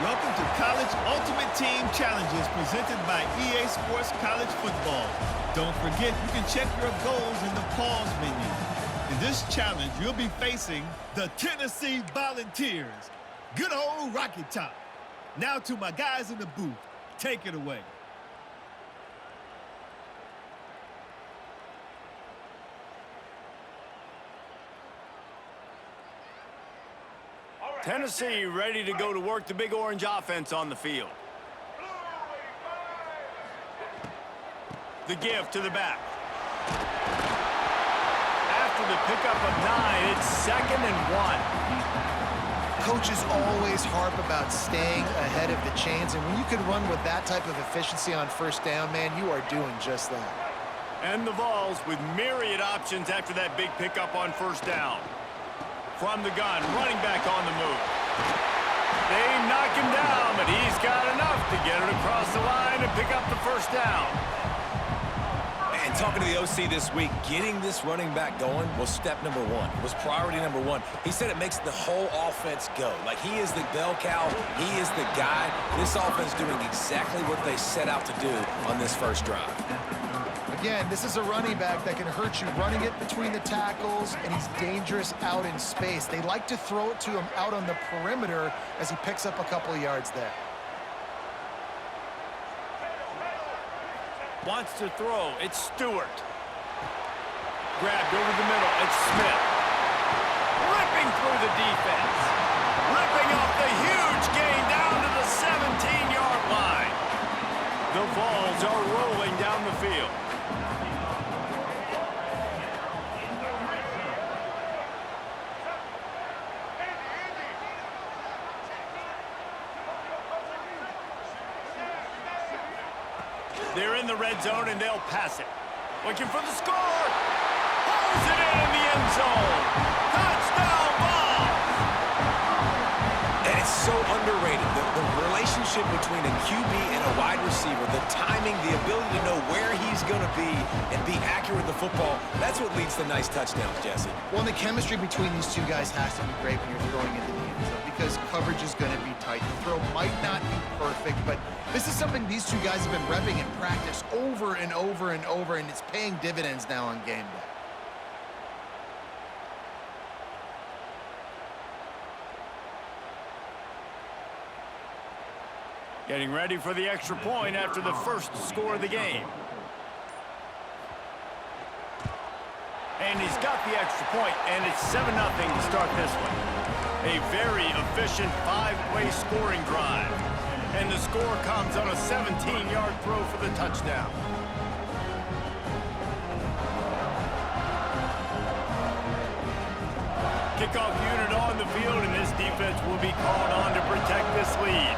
Welcome to College Ultimate Team Challenges presented by EA Sports College Football. Don't forget, you can check your goals in the pause menu. In this challenge, you'll be facing the Tennessee Volunteers. Good old Rocky Top. Now to my guys in the booth. Take it away. Tennessee ready to go to work the big orange offense on the field. The give to the back. After the pickup of 9, it's 2nd and 1. Coaches always harp about staying ahead of the chains, and when you can run with that type of efficiency on first down, man, you are doing just that. And the Vols with myriad options after that big pickup on first down. From the gun, running back on the move. They knock him down, but he's got enough to get it across the line and pick up the first down. And talking to the OC this week, getting this running back going was step number 1. Was priority number 1. He said it makes the whole offense go. Like, he is the bell cow. He is the guy. This offense doing exactly what they set out to do on this first drive. Again, this is a running back that can hurt you running it between the tackles, and he's dangerous out in space. They like to throw it to him out on the perimeter as he picks up a couple of yards there. Wants to throw. It's Stewart. Grabbed over the middle. It's Smith. Ripping through the defense. Ripping off the huge gain down to the 17-yard line. The Vols are rolling down the field. They're in the red zone, and they'll pass it. Looking for the score. Pulls it in the end zone. Touchdown, Vols! And it's so underrated. The relationship between a QB and a wide receiver, the timing, the ability to know where he's going to be and be accurate with the football, that's what leads to nice touchdowns, Jesse. Well, the chemistry between these two guys has to be great when you're throwing into the end zone because coverage is going to be tight. The throw might not be perfect, but this is something these two guys have been repping in practice over and over and over, and it's paying dividends now on game day. Getting ready for the extra point after the first score of the game. And he's got the extra point, and it's 7-0 to start this one. A very efficient 5-play scoring drive. And the score comes on a 17-yard throw for the touchdown. Kickoff unit on the field, and this defense will be called on to protect this lead.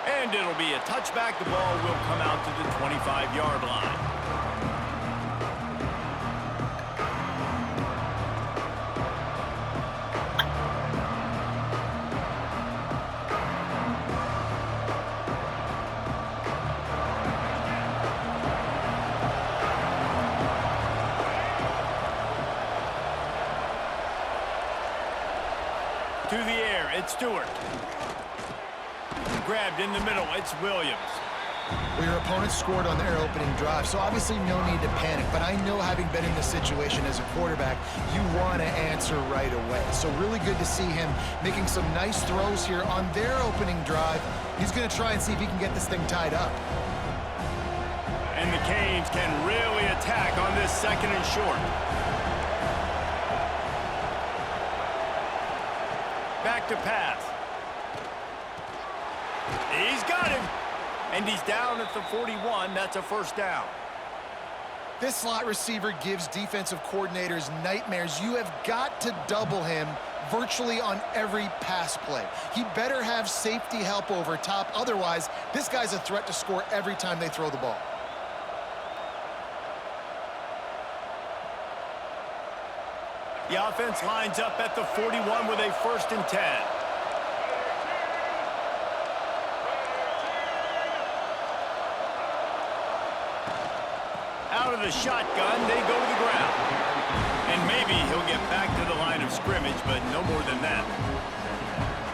And it'll be a touchback. The ball will come out to the 25-yard line. To the air, it's Stewart. Grabbed in the middle, it's Williams. Well, your opponent scored on their opening drive, so obviously no need to panic. But I know, having been in this situation as a quarterback, you want to answer right away. So really good to see him making some nice throws here on their opening drive. He's going to try and see if he can get this thing tied up. And the Canes can really attack on this 2nd and short. Back to pass. He's got him. And he's down at the 41. That's a first down. This slot receiver gives defensive coordinators nightmares. You have got to double him virtually on every pass play. He better have safety help over top. Otherwise, this guy's a threat to score every time they throw the ball. The offense lines up at the 41 with a 1st and 10. Out of the shotgun, they go to the ground. And maybe he'll get back to the line of scrimmage, but no more than that.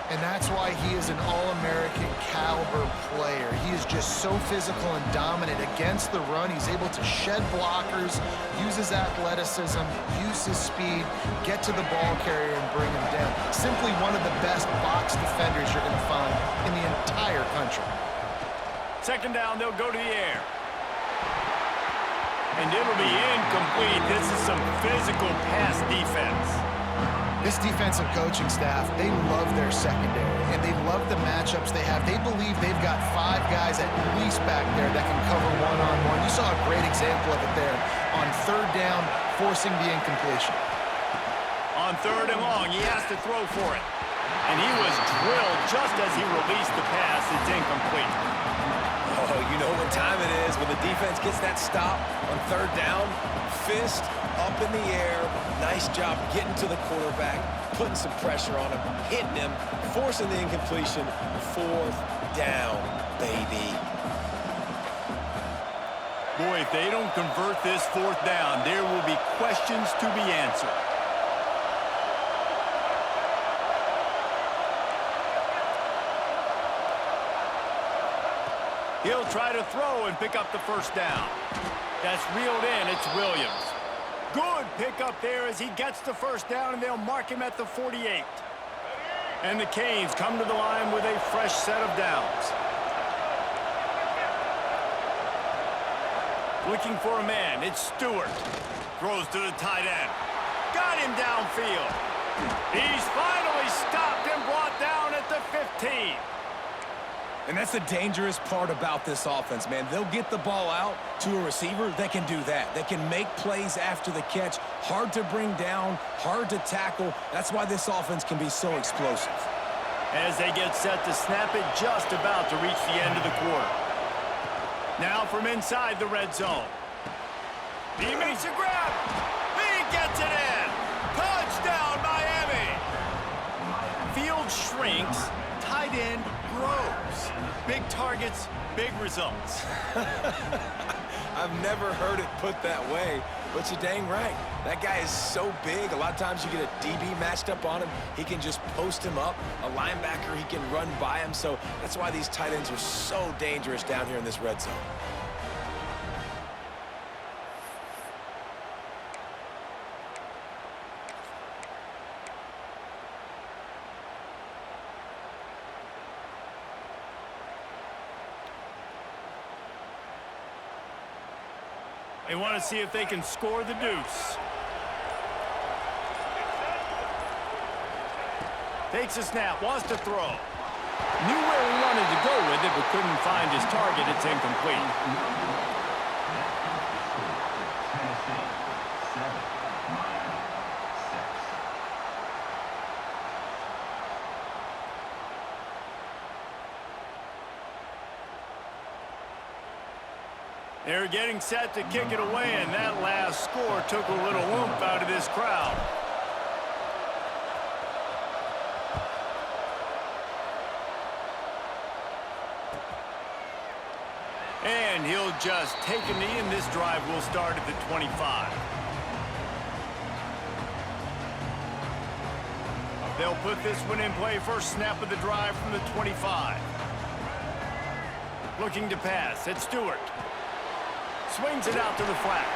And that's why he is an All-American caliber player. He is just so physical and dominant against the run. He's able to shed blockers, use his athleticism, use his speed, get to the ball carrier and bring him down. Simply one of the best box defenders you're going to find in the entire country. Second down, they'll go to the air. And it'll be incomplete. This is some physical pass defense. This defensive coaching staff, they love their secondary, and they love the matchups they have. They believe they've got 5 guys at least back there that can cover one-on-one. You saw a great example of it there on third down, forcing the incompletion. On third and long, he has to throw for it. And he was drilled just as he released the pass. It's incomplete. Oh, you know what time it is when the defense gets that stop on third down. Fist up in the air. Nice job getting to the quarterback, putting some pressure on him, hitting him, forcing the incompletion. Fourth down, baby. Boy, if they don't convert this fourth down, there will be questions to be answered. He'll try to throw and pick up the first down. That's reeled in. It's Williams. Good pickup there as he gets the first down, and they'll mark him at the 48. And the Canes come to the line with a fresh set of downs. Looking for a man. It's Stewart. Throws to the tight end. Got him downfield. He's finally stopped and brought down at the 15. And that's the dangerous part about this offense, man. They'll get the ball out to a receiver that can do that. That can make plays after the catch. Hard to bring down, hard to tackle. That's why this offense can be so explosive. As they get set to snap it, just about to reach the end of the quarter. Now from inside the red zone. He makes a grab. He gets it in. Touchdown, Miami. Field shrinks. Tight end grows. Big targets, big results. I've never heard it put that way, but you're dang right. That guy is so big. A lot of times you get a DB matched up on him. He can just post him up. A linebacker, he can run by him. So that's why these tight ends are so dangerous down here in this red zone. They want to see if they can score the deuce. Takes a snap, wants to throw. Knew where he wanted to go with it, but couldn't find his target. It's incomplete. They're getting set to kick it away, and that last score took a little oomph out of this crowd. And he'll just take a knee, and this drive will start at the 25. They'll put this one in play. First snap of the drive from the 25. Looking to pass. It's Stewart. Swings it out to the flat.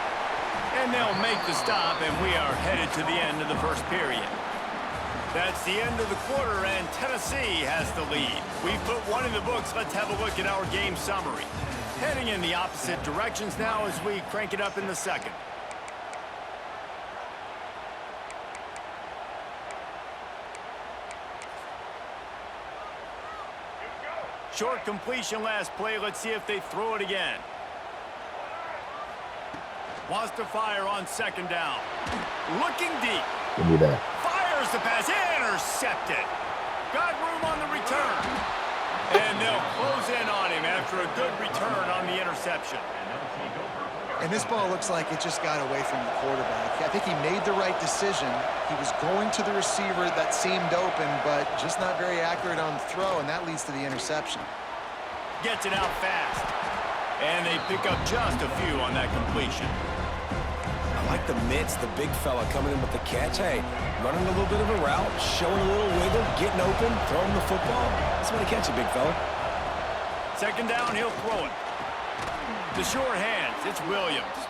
And they'll make the stop, and we are headed to the end of the first period. That's the end of the quarter, and Tennessee has the lead. We've put one in the books. Let's have a look at our game summary. Heading in the opposite directions now as we crank it up in the second. Short completion last play. Let's see if they throw it again. Wants to fire on second down. Looking deep. Give me that. Fires the pass. Intercepted. Got room on the return. And they'll close in on him after a good return on the interception. And this ball looks like it just got away from the quarterback. I think he made the right decision. He was going to the receiver that seemed open, but just not very accurate on the throw, and that leads to the interception. Gets it out fast. And they pick up just a few on that completion. I like the mitts, the big fella coming in with the catch. Hey, running a little bit of a route, showing a little wiggle, getting open, throwing the football. That's when to catch it, big fella. Second down, he'll throw it. The short hands, it's Williams.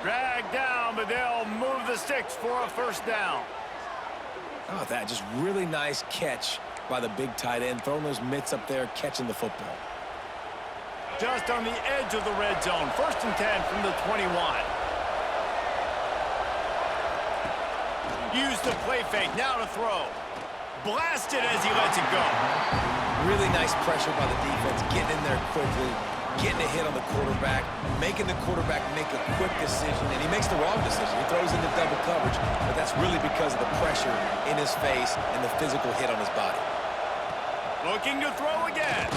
Dragged down, but they'll move the sticks for a first down. How about that? Just really nice catch by the big tight end, throwing those mitts up there, catching the football. Just on the edge of the red zone. First and 10 from the 21. Use the play fake, now to throw. Blasted as he lets it go. Really nice pressure by the defense, getting in there quickly, getting a hit on the quarterback, making the quarterback make a quick decision, and he makes the wrong decision. He throws into double coverage, but that's really because of the pressure in his face and the physical hit on his body. Looking to throw again.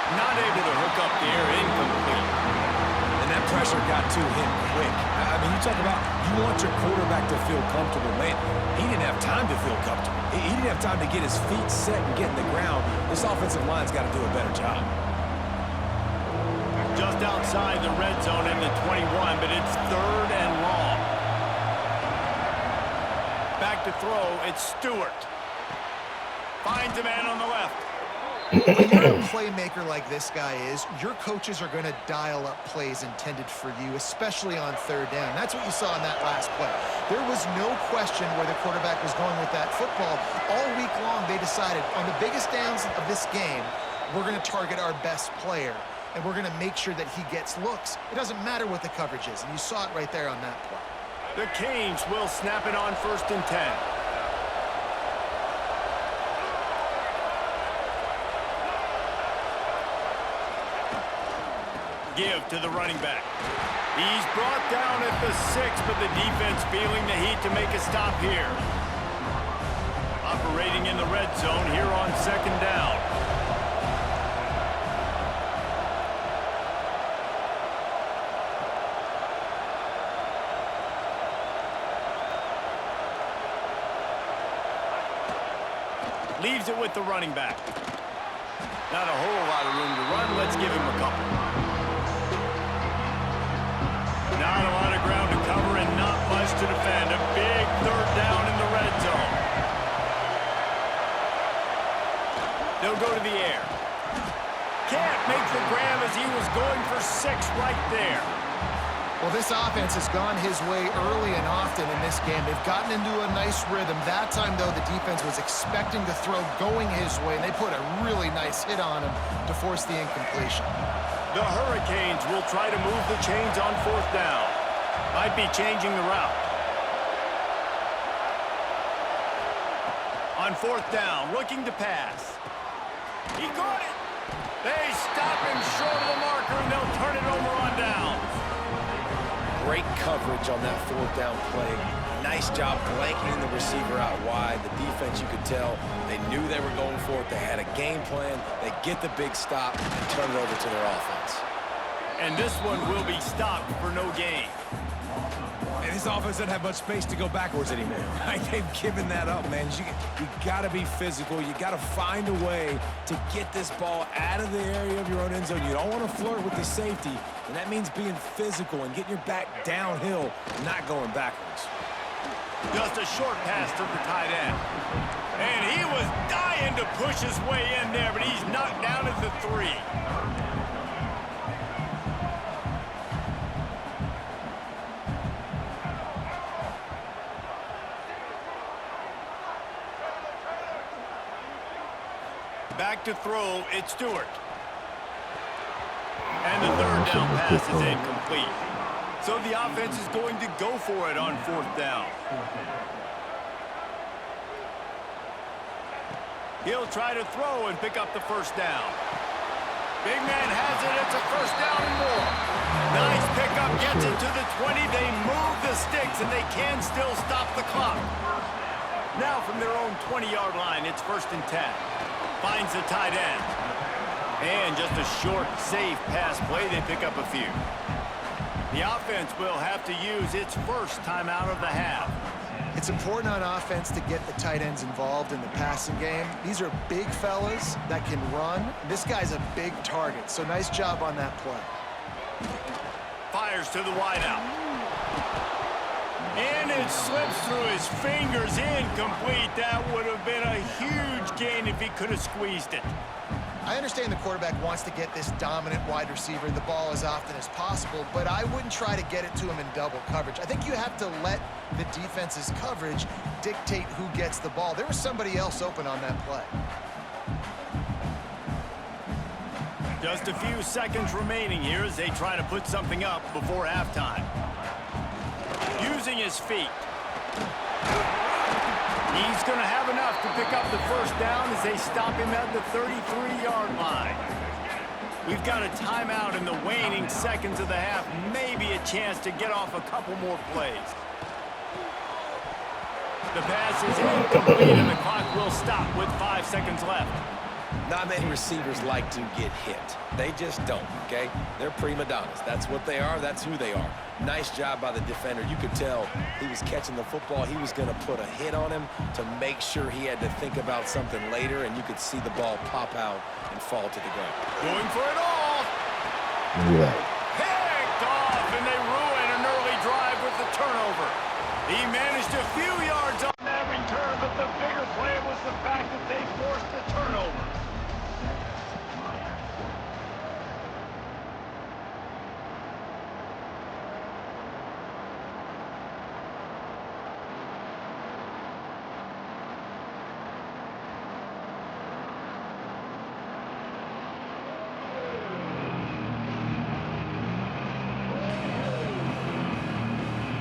Not able to hook up there, incomplete. And that pressure got to him quick. I mean, you talk about you want your quarterback to feel comfortable. Man, he didn't have time to feel comfortable. He didn't have time to get his feet set and get in the ground. This offensive line's got to do a better job. Just outside the red zone in the 21, but it's third and long. Back to throw, it's Stewart. Finds a man on the left. When you're a playmaker like this guy is, your coaches are going to dial up plays intended for you, especially on third down. That's what you saw in that last play. There was no question where the quarterback was going with that football. All week long, they decided on the biggest downs of this game, we're going to target our best player, and we're going to make sure that he gets looks. It doesn't matter what the coverage is, and you saw it right there on that play. The Canes will snap it on first and 10. Give to the running back. He's brought down at the 6, but the defense feeling the heat to make a stop here. Operating in the red zone here on second down. Leaves it with the running back. Not a whole lot of room to run. Let's give him a couple. Not a lot of ground to cover and not much to defend. A big third down in the red zone. They'll go to the air. Can't make the grab as he was going for 6 right there. Well, this offense has gone his way early and often in this game. They've gotten into a nice rhythm. That time, though, the defense was expecting the throw going his way, and they put a really nice hit on him to force the incompletion. The Hurricanes will try to move the chains on fourth down. Might be changing the route. On fourth down, looking to pass. He got it. They stop him short of the marker, and they'll turn it over on downs. Great coverage on that fourth down play. Nice job blanketing the receiver out wide. The defense, you could tell, they knew they were going for it. They had a game plan. They get the big stop and turn it over to their offense. And this one will be stopped for no gain. And this offense doesn't have much space to go backwards anymore. They've given that up, man. You got to be physical. You got to find a way to get this ball out of the area of your own end zone. You don't want to flirt with the safety, and that means being physical and getting your back downhill, not going backwards. Just a short pass to the tight end. And he was dying to push his way in there, but he's knocked down at the 3. Back to throw, it's Stewart. And the third down pass is incomplete. So the offense is going to go for it on fourth down. He'll try to throw and pick up the first down. Big man has it, it's a first down and more. Nice pickup, gets it to the 20. They move the sticks and they can still stop the clock. Now from their own 20-yard line, it's first and 10. Finds the tight end. And just a short, safe pass play, they pick up a few. The offense will have to use its first timeout of the half. It's important on offense to get the tight ends involved in the passing game. These are big fellas that can run. This guy's a big target, so nice job on that play. Fires to the wideout. And it slips through his fingers, incomplete. That would have been a huge gain if he could have squeezed it. I understand the quarterback wants to get this dominant wide receiver the ball as often as possible, but I wouldn't try to get it to him in double coverage. I think you have to let the defense's coverage dictate who gets the ball. There was somebody else open on that play. Just a few seconds remaining here as they try to put something up before halftime. Using his feet. He's going to have enough to pick up the first down as they stop him at the 33-yard line. We've got a timeout in the waning seconds of the half. Maybe a chance to get off a couple more plays. The pass is incomplete and the clock will stop with 5 seconds left. Not many receivers like to get hit. They just don't, okay? They're prima donnas. That's what they are. That's who they are. Nice job by the defender. You could tell he was catching the football. He was going to put a hit on him to make sure he had to think about something later, and you could see the ball pop out and fall to the ground. Going for it all. Yeah. Picked off, and they ruin an early drive with the turnover. He managed a few yards on that return, but the bigger play was the fact that they forced the turnover.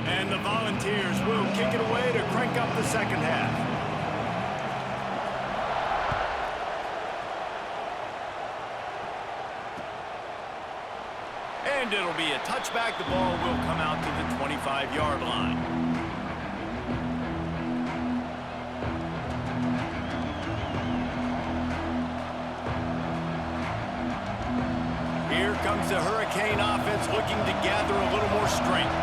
And the Volunteers will kick it away to crank up the second half. And it'll be a touchback. The ball will come out to the 25-yard line. Here comes the Hurricane offense looking to gather a little more strength.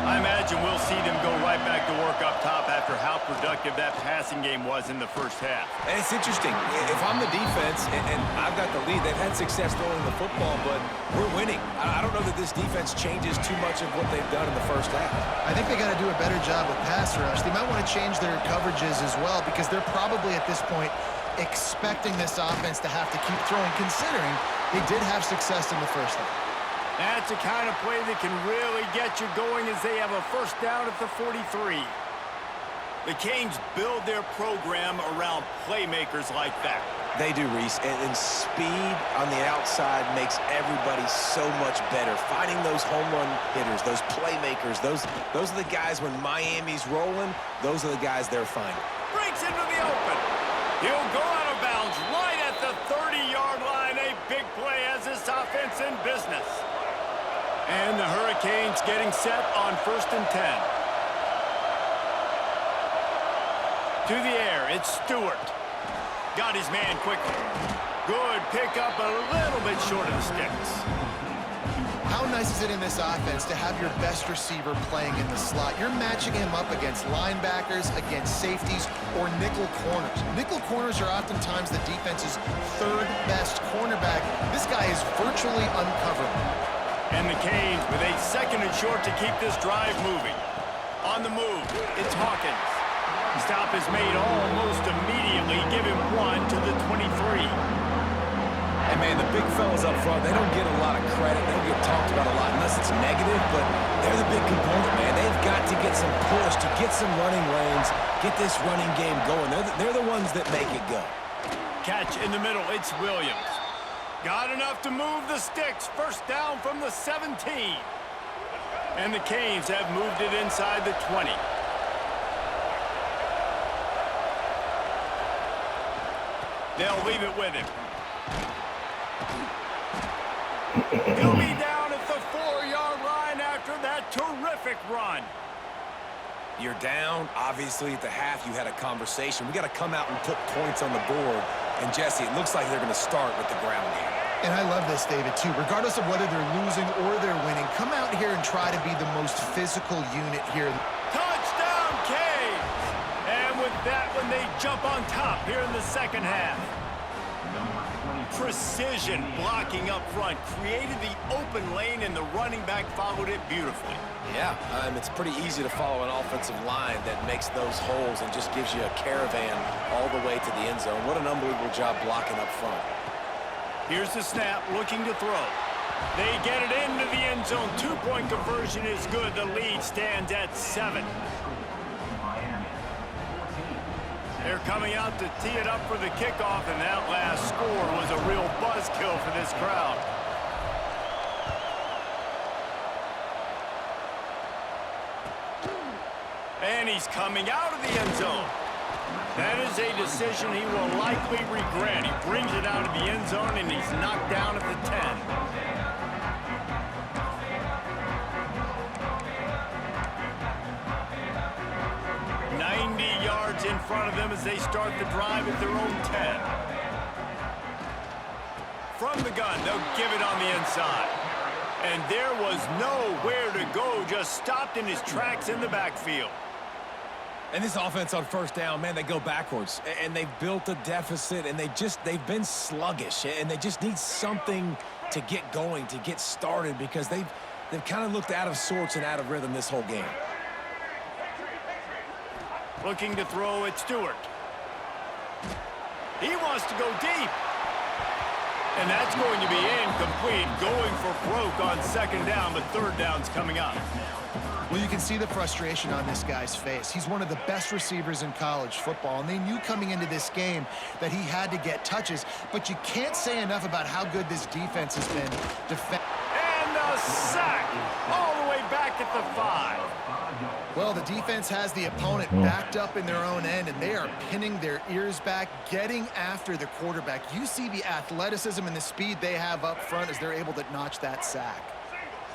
I imagine we'll see them go right back to work up top after how productive that passing game was in the first half. And it's interesting. If I'm the defense and I've got the lead, they've had success throwing the football, but we're winning. I don't know that this defense changes too much of what they've done in the first half. I think they got to do a better job with pass rush. They might want to change their coverages as well because they're probably at this point expecting this offense to have to keep throwing, considering they did have success in the first half. That's the kind of play that can really get you going as they have a first down at the 43. The Canes build their program around playmakers like that. They do, Reese, and speed on the outside makes everybody so much better. Finding those home run hitters, those playmakers, those are the guys when Miami's rolling, those are the guys they're finding. Breaks into the open. He'll go out of bounds right at the 30-yard line. A big play has this offense in business. And the Hurricanes getting set on 1st and 10. To the air, it's Stewart. Got his man quickly. Good pickup, a little bit short of the sticks. How nice is it in this offense to have your best receiver playing in the slot? You're matching him up against linebackers, against safeties, or nickel corners. Nickel corners are oftentimes the defense's third best cornerback. This guy is virtually uncoverable. And the Canes with a 2nd and short to keep this drive moving. On the move, it's Hawkins. Stop is made almost immediately. Give him 1 to the 23. And, man, the big fellas up front, they don't get a lot of credit. They don't get talked about a lot unless it's negative, but they're the big component, man. They've got to get some push, to get some running lanes, get this running game going. They're the ones that make it go. Catch in the middle, it's Williams. Got enough to move the sticks. First down from the 17. And the Canes have moved it inside the 20. They'll leave it with him. He'll be down at the 4-yard line after that terrific run. You're down. Obviously, at the half, you had a conversation. We got to come out and put points on the board. And, Jesse, it looks like they're going to start with the ground game. And I love this, David, too. Regardless of whether they're losing or they're winning, come out here and try to be the most physical unit here. Touchdown, Canes! jump on top here in the second half. Precision blocking up front, created the open lane, and the running back followed it beautifully. Yeah, it's pretty easy to follow an offensive line that makes those holes and just gives you a caravan all the way to the end zone. What an unbelievable job blocking up front. Here's the snap, looking to throw. They get it into the end zone. Two-point conversion is good. The lead stands at 7. They're coming out to tee it up for the kickoff, and that last score was a real buzzkill for this crowd. And he's coming out of the end zone. That is a decision he will likely regret. He brings it out of the end zone, and he's knocked down at the 10. 90 yards in front of them as they start the drive at their own 10. From the gun, they'll give it on the inside. And there was nowhere to go, just stopped in his tracks in the backfield. And this offense on first down, man, they go backwards. And they've built a deficit, and they've been sluggish. And they just need something to get going, to get started, because they've kind of looked out of sorts and out of rhythm this whole game. Looking to throw at Stewart. He wants to go deep. And that's going to be incomplete, going for broke on second down, but third down's coming up. Well, you can see the frustration on this guy's face. He's one of the best receivers in college football, and they knew coming into this game that he had to get touches, but you can't say enough about how good this defense has been. And a sack all the way back at the 5. Well, the defense has the opponent backed up in their own end, and they are pinning their ears back, getting after the quarterback. You see the athleticism and the speed they have up front as they're able to notch that sack.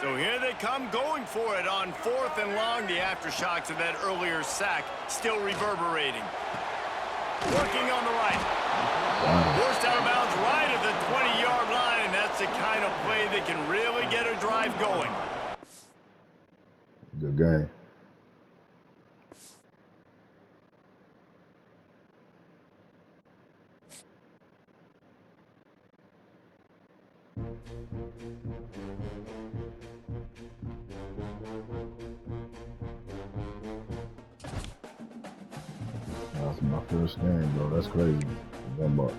So here they come going for it on 4th and long. The aftershocks of that earlier sack still reverberating. Working on the right. Forced out of bounds right at the 20-yard line, and that's the kind of play that can really get a drive going. Good game. That's my first game, bro. That's crazy. One buck.